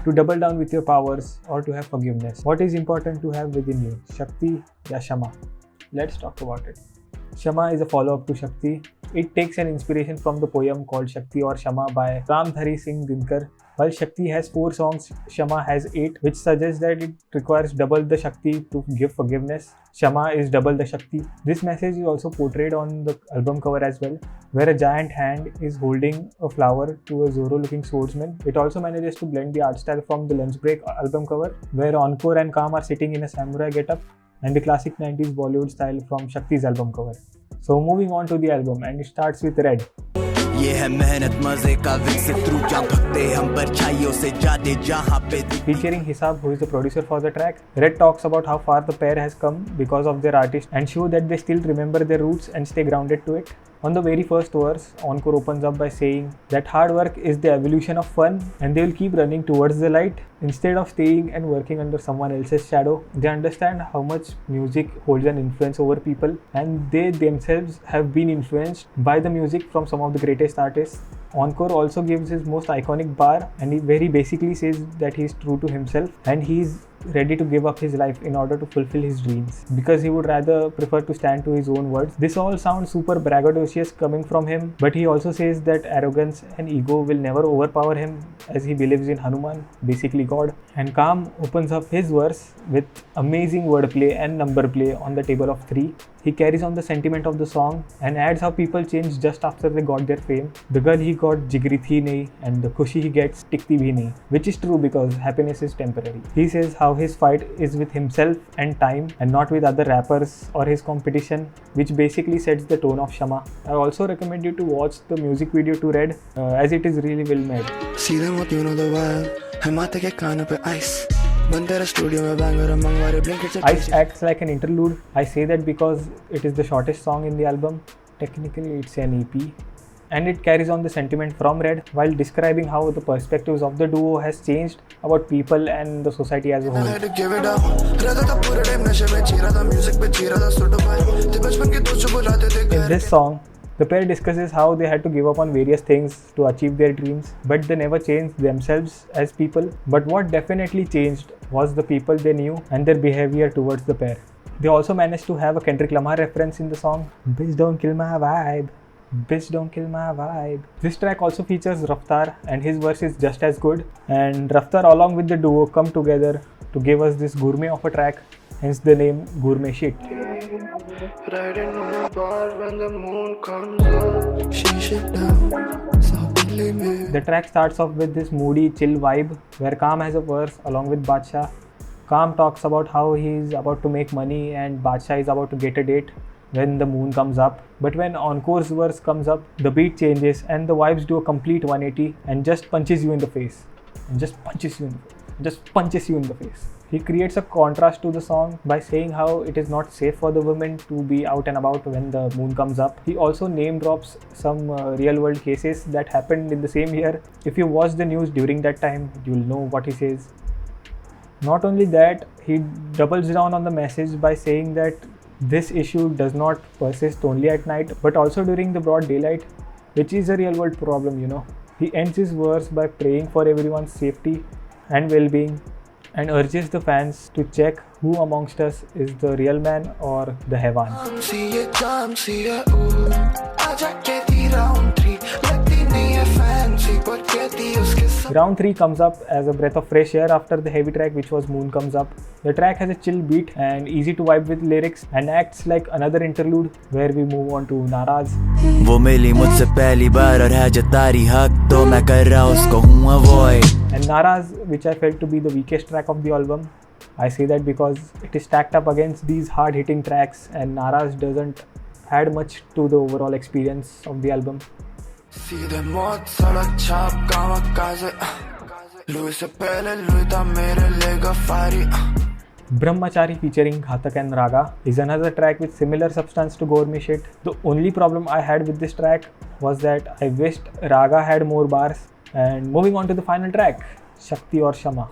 to double down with your powers, or to have forgiveness. What is important to have within you, Shakti or Kshama? Let's talk about it. Kshama is a follow-up to Shakti. It takes an inspiration from the poem called Shakti or Kshama by Ramdhari Singh Dinkar. While Shakti has 4 songs, Kshama has 8, which suggests that it requires double the Shakti to give forgiveness. Kshama is double the Shakti. This message is also portrayed on the album cover as well, where a giant hand is holding a flower to a Zorro-looking swordsman. It also manages to blend the art style from the Lunch Break album cover, where Encore and Kam are sitting in a samurai getup, and the classic 90s Bollywood style from Shakti's album cover. So moving on to the album, and it starts with Red. Featuring Hisab, who is the producer for the track. Red talks about how far the pair has come because of their artist and show that they still remember their roots and stay grounded to it. On the very first verse, Encore opens up by saying that hard work is the evolution of fun and they will keep running towards the light instead of staying and working under someone else's shadow. They understand how much music holds an influence over people, and they themselves have been influenced by the music from some of the greatest artists. Encore also gives his most iconic bar, and he very basically says that he is true to himself and he is ready to give up his life in order to fulfill his dreams because he would rather prefer to stand to his own words. This all sounds super braggadocious coming from him, but he also says that arrogance and ego will never overpower him as he believes in Hanuman, basically God. And Kam opens up his verse with amazing wordplay and number play on the table of 3. He carries on the sentiment of the song and adds how people change just after they got their fame. The girl he got jigri thi nahi, and the khushi he gets tikti bhi nahi, which is true because happiness is temporary. He says how his fight is with himself and time and not with other rappers or his competition, which basically sets the tone of Kshama. I also recommend you to watch the music video to Red as it is really well made. Seedhe Maut, you know the vibe. Hai maate ke kaan pe ice. Ice acts like an interlude. I say that because it is the shortest song in the album. Technically it's an EP. And it carries on the sentiment from Red while describing how the perspectives of the duo has changed about people and the society as a whole. In this song, the pair discusses how they had to give up on various things to achieve their dreams, but they never changed themselves as people. But what definitely changed was the people they knew and their behavior towards the pair. They also managed to have a Kendrick Lamar reference in the song, "Bitch don't kill my vibe. Bitch don't kill my vibe." This track also features Raftaar and his verse is just as good. And Raftaar along with the duo come together to give us this gourmet of a track, hence the name Gourmet Shit. Riding on the bar when the moon comes up, she shit down, softly made. The track starts off with this moody, chill vibe where Kam has a verse along with Badshah. Kam talks about how he is about to make money and Badshah is about to get a date when the moon comes up. But when Encore's verse comes up, the beat changes and the vibes do a complete 180 and just punches you in the face. He creates a contrast to the song by saying how it is not safe for the women to be out and about when the moon comes up. He also name drops some real world cases that happened in the same year. If you watch the news during that time, you'll know what he says. Not only that, he doubles down on the message by saying that this issue does not persist only at night but also during the broad daylight, which is a real world problem, you know. He ends his verse by praying for everyone's safety and well-being and urges the fans to check who amongst us is the real man or the Hewan. Round 3 comes up as a breath of fresh air after the heavy track, which was Moon Comes Up. The track has a chill beat and easy to vibe with lyrics and acts like another interlude where we move on to Naraz. And Naraz, which I felt to be the weakest track of the album. I say that because it is stacked up against these hard-hitting tracks and Naraz doesn't add much to the overall experience of the album. Seedhe Maut, sadak chhap kamakaze. Louis se pehle Louis tha mere lega fari. Brahmachari featuring Ghatak and Raga is another track with similar substance to Gourmet Shit. The only problem I had with this track was that I wished Raga had more bars. And moving on to the final track, Shakti or Kshama.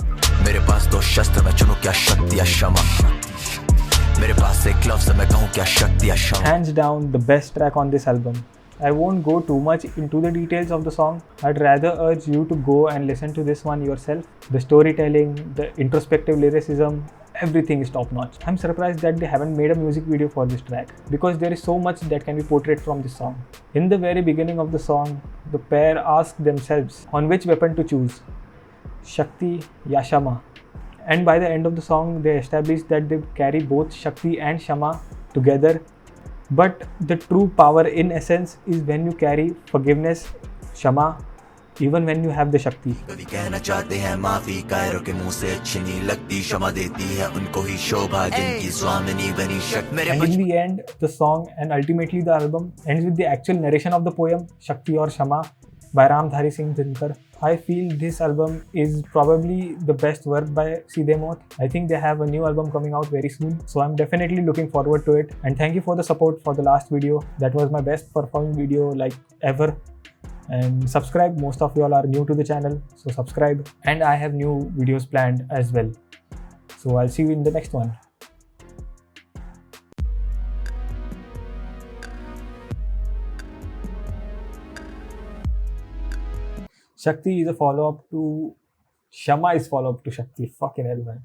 मेरे पास दो शस्त्र मैं चुनूं क्या शक्ति या क्षमा मेरे पास एक ग्लव्स है मैं कहूं क्या शक्ति या क्षमा. Hands down the best track on this album. I won't go too much into the details of the song. I'd rather urge you to go and listen to this one yourself. The storytelling, the introspective lyricism, everything is top notch. I'm surprised that they haven't made a music video for this track because there is so much that can be portrayed from this song. In the very beginning of the song, the pair ask themselves on which weapon to choose, Shakti ya Kshama. And by the end of the song, they establish that they carry both Shakti and Kshama together. But the true power in essence is when you carry forgiveness, Kshama, even when you have the Shakti. कभी कहना चाहते हैं माफी कायरों के मुंह से अच्छी नहीं लगती क्षमा देती है उनको ही शोभा जिनकी स्वामिनी बनी शक्ति मेरे And in the end, the song and ultimately the album ends with the actual narration of the poem Shakti or Kshama by Ramdhari Singh Dinkar. I feel this album is probably the best work by Seedhe Maut. I think they have a new album coming out very soon, so I'm definitely looking forward to it. And thank you for the support for the last video. That was my best performing video like ever. And subscribe, most of you all are new to the channel, so subscribe. And I have new videos planned as well. So I'll see you in the next one. Shakti is a follow-up to Kshama is follow-up to Shakti. Fucking hell, man.